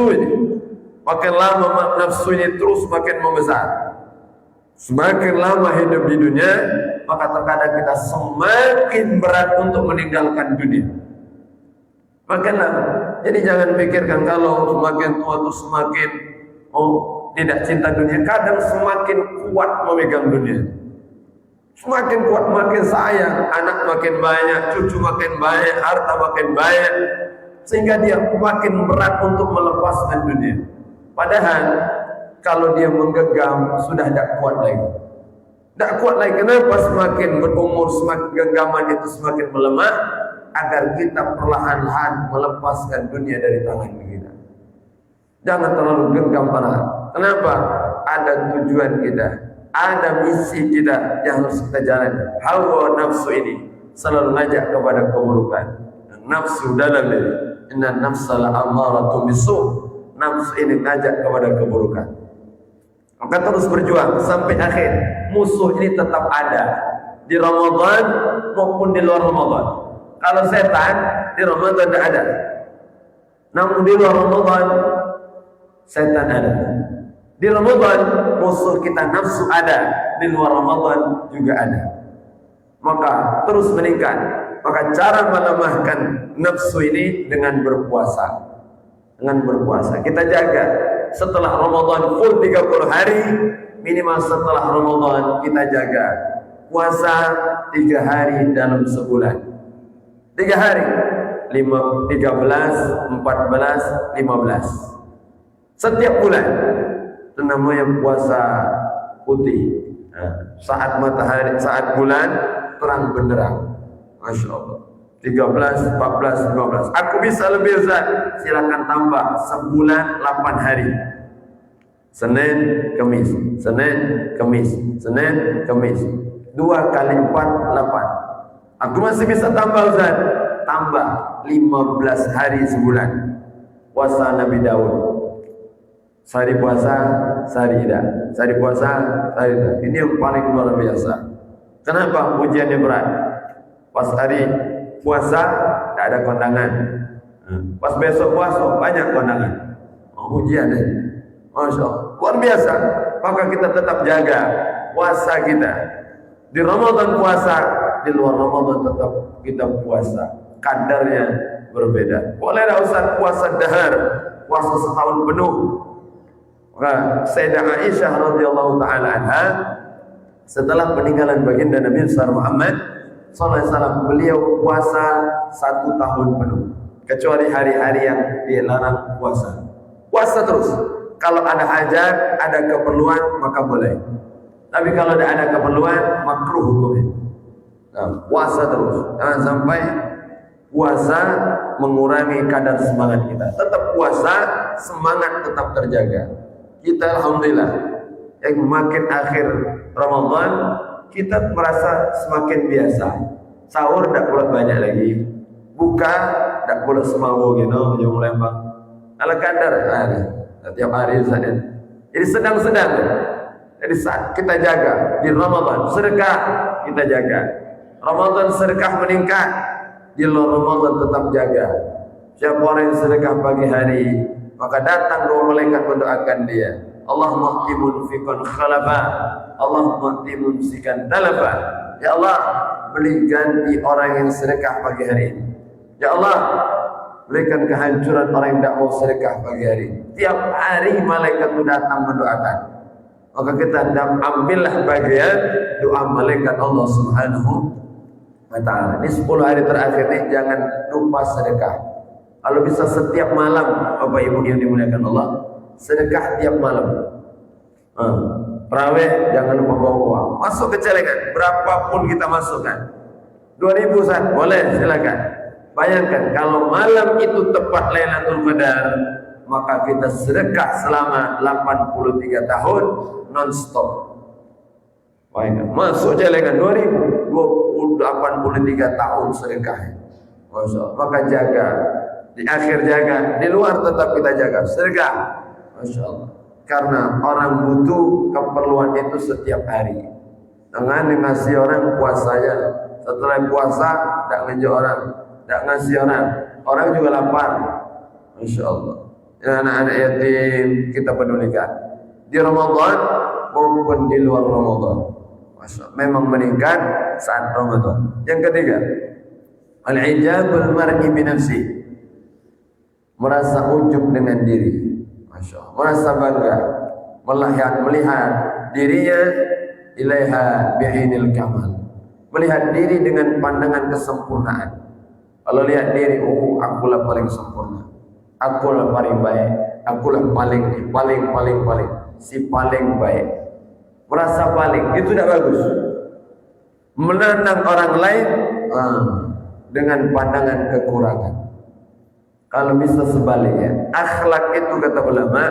nafsu ini. Makin lama nafsu ini terus makin membesar. Semakin lama hidup di dunia, maka terkadang kita semakin berat untuk meninggalkan dunia. Makin lama. Jadi jangan pikirkan kalau semakin tua itu semakin tidak cinta dunia. Kadang semakin kuat memegang dunia. Semakin kuat, makin sayang. Anak makin banyak, cucu makin banyak, harta makin banyak, sehingga dia makin berat untuk melepaskan dunia. Padahal kalau dia menggenggam sudah tidak kuat lagi. Tidak kuat lagi. Kenapa? Semakin berumur, semakin genggaman itu semakin melemah, agar kita perlahan-lahan melepaskan dunia dari tangan kita. Jangan terlalu genggam parah. Kenapa? Ada tujuan kita, ada misi kita yang harus kita jalani. Hawa nafsu ini selalu ngajak kepada keburukan. Nafsu dalam diri, inna nafsa la'ammaratu bisu. Nafsu ini ngajak kepada keburukan. Maka terus berjuang sampai akhir. Musuh ini tetap ada di Ramadan maupun di luar Ramadan. Kalau setan di Ramadan tidak ada, namun di luar Ramadan setan ada. Di Ramadan musuh kita nafsu ada, di luar Ramadan juga ada. Maka terus meningkat. Maka cara melemahkan nafsu ini dengan berpuasa. Dengan berpuasa kita jaga. Setelah Ramadan full 30 hari, minimal setelah Ramadan kita jaga puasa 3 hari dalam sebulan. 3 hari, 13, 14, 15. Setiap bulan. Itu namanya puasa putih. Saat matahari, saat bulan terang benderang. Masya Allah. 13, 14, 15. Aku bisa lebih, Ustaz. Silakan tambah. Sebulan 8 hari. Senin, Kamis. Senin, Kamis. Senin, Kamis. 2 kali 4, 8. Aku masih bisa tambah, Ustaz. Tambah 15 hari sebulan. Puasa Nabi Daud. Sehari puasa, sehari tidak. Sehari puasa, sehari tidak. Ini yang paling luar biasa. Kenapa? Ujiannya berat. Pas hari puasa, tidak ada kondangan. Pas besok puasa, banyak kondangan. Ujian deh. Masya Allah. Luar biasa. Maka kita tetap jaga puasa kita. Di Ramadan puasa, di luar Ramadan tetap kita puasa. Kadarnya berbeda. Boleh tak Ustaz puasa dahar, puasa setahun penuh. Sayyidah Aisyah radhiyallahu taala anha, setelah peninggalan baginda Nabi Muhammad sallallahu alaihi wasallam, beliau puasa 1 tahun penuh, kecuali hari-hari yang dilarang puasa. Puasa terus. Kalau ada hajat, ada keperluan, maka boleh. Tapi kalau tidak ada keperluan, makruh hukumnya. Nah, puasa terus. Jangan sampai puasa mengurangi kadar semangat kita. Tetap puasa, semangat tetap terjaga. Kita alhamdulillah, yang makin akhir Ramadan, kita merasa semakin biasa. Sahur tidak pula banyak lagi. Buka tidak pula semau gitu, yang mulai bang. Ala kadar, setiap hari saja. Jadi sedang-sedang. Jadi saat kita jaga di Ramadan, sedekah kita jaga. Ramadan sedekah meningkat, di luar Ramadan tetap jaga. Siapa orang yang sedekah pagi hari, maka datang 2 malaikat mendoakan dia. Allahumma timun fikun khalafa, Allahumma timun sikan talafa. Ya Allah, beri ganti orang yang sedekah pagi hari ini. Ya Allah, berikan kehancuran orang yang tidak mau sedekah pagi hari. Tiap hari malaikat itu datang mendoakan. Maka kita ambillah bagian doa malaikat Allah Subhanahu wa ta'ala. Ini 10 hari terakhir ini jangan lupa sedekah. Kalau bisa setiap malam, Bapak Ibu yang dimuliakan Allah, sedekah tiap malam. Tarawih jangan lupa bawa uang. Masuk ke celengan, berapapun kita masukkan. 2.000 Ustaz, boleh, silakan. Bayangkan kalau malam itu tepat Lailatul Qadar, maka kita sedekah selama 83 tahun non-stop. Bayangkan, masuk celengan 2.083 tahun sedekah. Masya Allah. Maka jaga. Di akhir jaga, di luar tetap kita jaga. Sedekah. Masya Allah. Karena orang butuh keperluan itu setiap hari. Jangan ngasih orang puasanya. Setelah puasa, tidak ngasih orang. Tidak ngasih orang. Orang juga lapar. Masya Allah. anak-anak yatim kita pedulikan di Ramadan maupun di luar Ramadan. Memang meningkat saat Ramadan. Yang ketiga, al-ijabul mar'i bi nafsi, merasa ujub dengan diri, Masya Allah, merasa bangga melihat dirinya ilaiha bi'inil kamal, melihat diri dengan pandangan kesempurnaan. Kalau lihat diri, akulah paling sempurna, akulah paling baik, akulah paling si paling baik, merasa paling, itu tidak bagus. Menandang orang lain dengan pandangan kekurangan. Kalau bisa sebaliknya, akhlak itu kata ulama,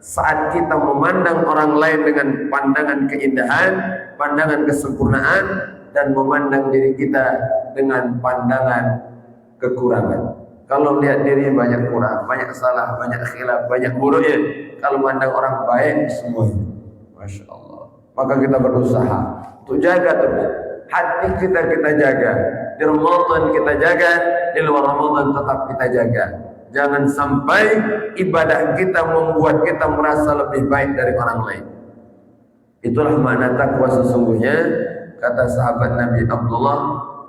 saat kita memandang orang lain dengan pandangan keindahan, pandangan kesempurnaan, dan memandang diri kita dengan pandangan kekurangan. Kalau lihat diri banyak kurang, banyak salah, banyak khilaf, banyak buruknya. Kalau memandang orang baik semuanya, Masya Allah. Maka kita berusaha untuk jaga terus. Hati kita jaga. Di Ramadan kita jaga, di luar Ramadan tetap kita jaga. Jangan sampai ibadah kita membuat kita merasa lebih baik dari orang lain. Itulah makna takwa sesungguhnya, kata sahabat Nabi Abdullah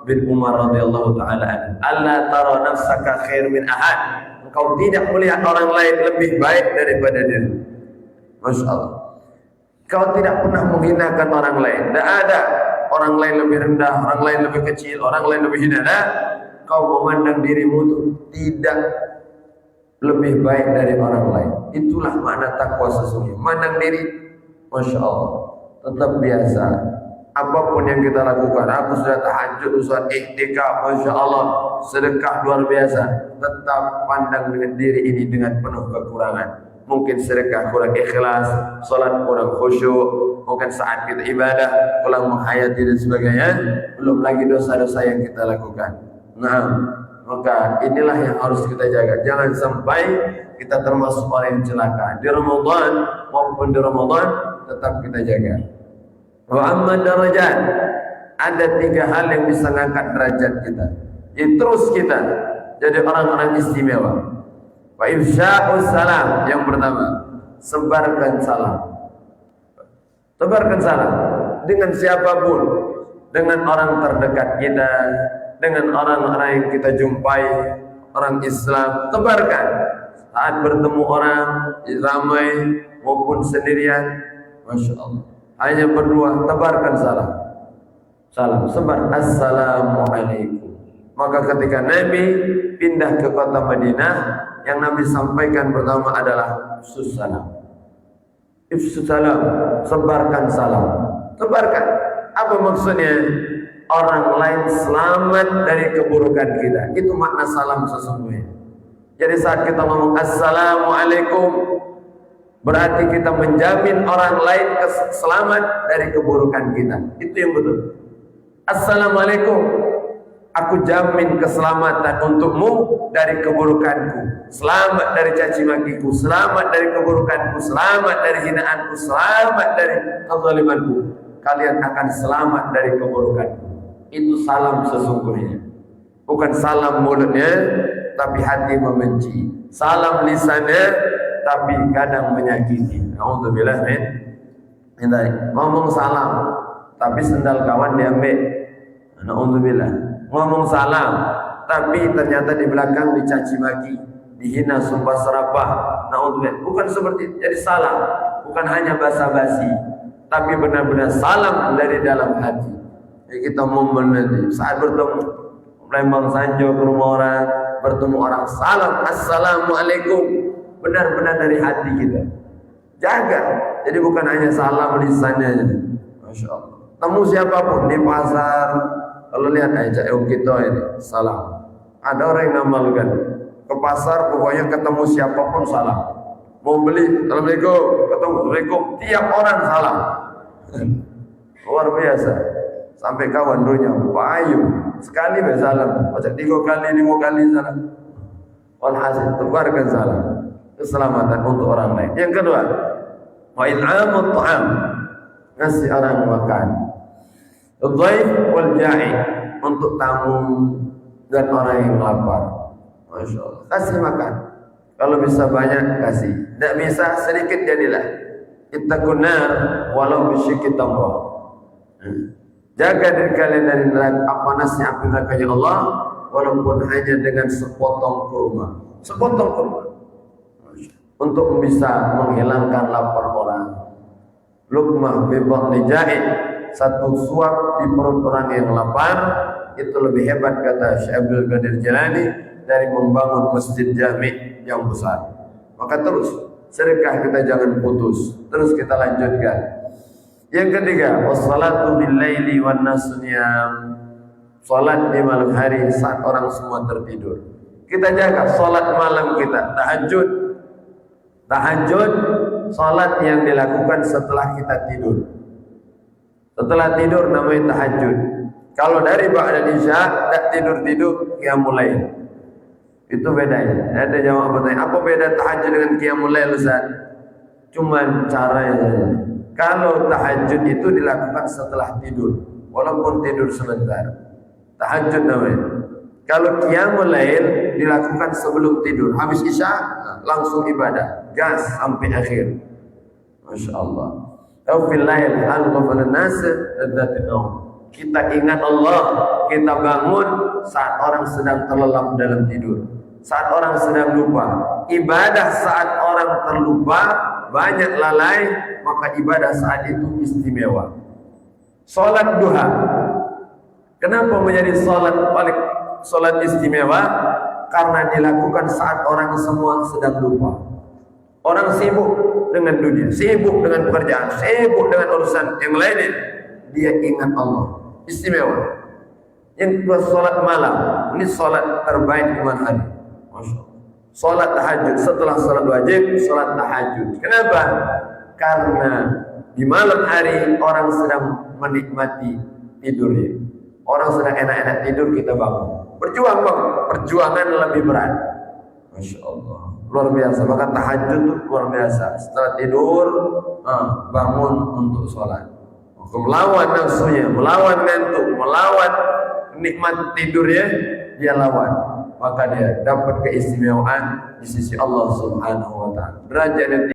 bin Umar radhiyallahu taala, "Alla tara nafsaka khair min ahad." Engkau tidak melihat orang lain lebih baik daripada diri. Masya Allah. Kau tidak pernah menghinakan orang lain. Tidak ada orang lain lebih rendah, orang lain lebih kecil, orang lain lebih hina. Nah, kau memandang dirimu itu tidak lebih baik dari orang lain. Itulah makna takwa sesungguhnya. Memandang diri, Masya Allah, tetap biasa. Apapun yang kita lakukan, aku sudah tahajud, sholat iktikaf, Masya Allah, sedekah luar biasa, tetap pandang dengan diri ini dengan penuh kekurangan. Mungkin sedekah kurang ikhlas, sholat kurang khusyuk, mungkin saat kita ibadah kurang menghayati dan sebagainya, belum lagi dosa-dosa yang kita lakukan. Nah, maka inilah yang harus kita jaga. Jangan sampai kita termasuk orang yang celaka di Ramadan maupun di Ramadan, tetap kita jaga. Wa amma darajat, ada 3 hal yang bisa mengangkat derajat kita. Terus kita jadi orang-orang istimewa. Wa ifsya'us salam, yang pertama, sebarkan salam. Sebarkan salam dengan siapapun, dengan orang terdekat kita, dengan orang-orang yang kita jumpai, orang Islam, tebarkan. Saat bertemu orang ramai maupun sendirian, Masya Allah, hanya berdua, tebarkan salam. Salam, sebar assalamualaikum. Maka ketika Nabi pindah ke kota Madinah, yang Nabi sampaikan pertama adalah ifsus salam. Ifsus salam, sebarkan salam. Sebarkan. Apa maksudnya? Orang lain selamat dari keburukan kita. Itu makna salam sesungguhnya. Jadi saat kita ngomong assalamualaikum, berarti kita menjamin orang lain selamat dari keburukan kita. Itu yang betul. Assalamualaikum, aku jamin keselamatan untukmu dari keburukanku, selamat dari caci makiku, selamat dari keburukanku, selamat dari hinaanku, selamat dari kezalimanku. Kalian akan selamat dari keburukanku. Itu salam sesungguhnya. Bukan salam mulutnya, tapi hati membenci. Salam lisannya, tapi kadang menyakiti. Alhamdulillah, ngomong salam, tapi sendal kawan diambil. Alhamdulillah. Ngomong salam, tapi ternyata di belakang dicaci maki, dihina, sumpah serapah. Alhamdulillah. Bukan seperti itu. Jadi salam bukan hanya basa-basi, tapi benar-benar salam dari dalam hati. Jadi kita momen nanti saat bertemu Lembang Sanjo ke rumah orang, bertemu orang, salam assalamualaikum, benar-benar dari hati kita. Jaga. Jadi bukan hanya salam lisannya. Masya Allah. Temu siapapun di pasar, kalau lihat aja kita ini salam. Ada orang yang ngamalkan ke pasar, pokoknya ketemu siapapun salam. Mau beli, assalamualaikum, ketemu, assalamualaikum, tiap orang salam. Luar biasa. Sampai kawan dunia payu sekali bersalam, macam 3 kali, 5 kali salam. Walhasil tebarkan salam, keselamatan untuk orang lain. Yang kedua, wa it'amut ta'am, ngasih orang makan. Dhaif wal ja'i, untuk tamu dan orang yang lapar. Masya Allah, kasih makan. Kalau bisa banyak kasih, tidak bisa sedikit jadilah. Ittaqun nar walau bisyikki tamrah. Jaga diri kalian dari neraka, panasnya api nerakanya Allah, walaupun hanya dengan sepotong kurma. Sepotong kurma. Untuk bisa menghilangkan lapar orang. Luqmah bi batni jahid, satu suap di perut orang yang lapar itu lebih hebat, kata Syekh Abdul Qadir Jilani, dari membangun masjid jami yang besar. Maka terus sedekah kita jangan putus, terus kita lanjutkan. Yang ketiga, wassalatu bil laili wan nasu niyam. Salat di malam hari saat orang semua tertidur. Kita jaga salat malam kita, tahajud. Tahajud, salat yang dilakukan setelah kita tidur. Setelah tidur namanya tahajud. Kalau dari ba'da isya tak tidur-tidur, qiyamul lail. Itu bedanya. Ada jawab pertanyaan, apa beda tahajud dengan qiyamul lail, Ustaz? Cuman caranya saja. Kalau tahajud itu dilakukan setelah tidur, walaupun tidur sebentar. Tahajud namanya. Kalau qiyamul lail dilakukan sebelum tidur, habis isya langsung ibadah, gas sampai akhir. Masya Allah. Fil lail al-ghafal an-nas ad-datinau. Kita ingat Allah, kita bangun saat orang sedang terlelap dalam tidur, saat orang sedang lupa. Ibadah saat orang terlupa, banyak lalai, maka ibadah saat itu istimewa. Salat duha, kenapa menjadi salat istimewa? Karena dilakukan saat orang semua sedang lupa. Orang sibuk dengan dunia, sibuk dengan pekerjaan, sibuk dengan urusan yang lainnya, dia ingat Allah. Istimewa. Yang kedua, salat malam. Ini salat terbaik di malam hari. Masya Allah. Salat tahajud setelah salat wajib, salat tahajud. Kenapa? Karena di malam hari orang sedang menikmati tidurnya. Orang sedang enak-enak tidur, kita bangun. Berjuang, bang. Perjuangan lebih berat. Masya Allah. Luar biasa. Maka tahajud itu luar biasa. Setelah tidur, bangun untuk salat. Melawan nafsunya, melawan ngantuk, melawan nikmat tidurnya, dia lawan. Maka dia dapat keistimewaan di sisi Allah Subhanahu wa ta'ala. Derajatnya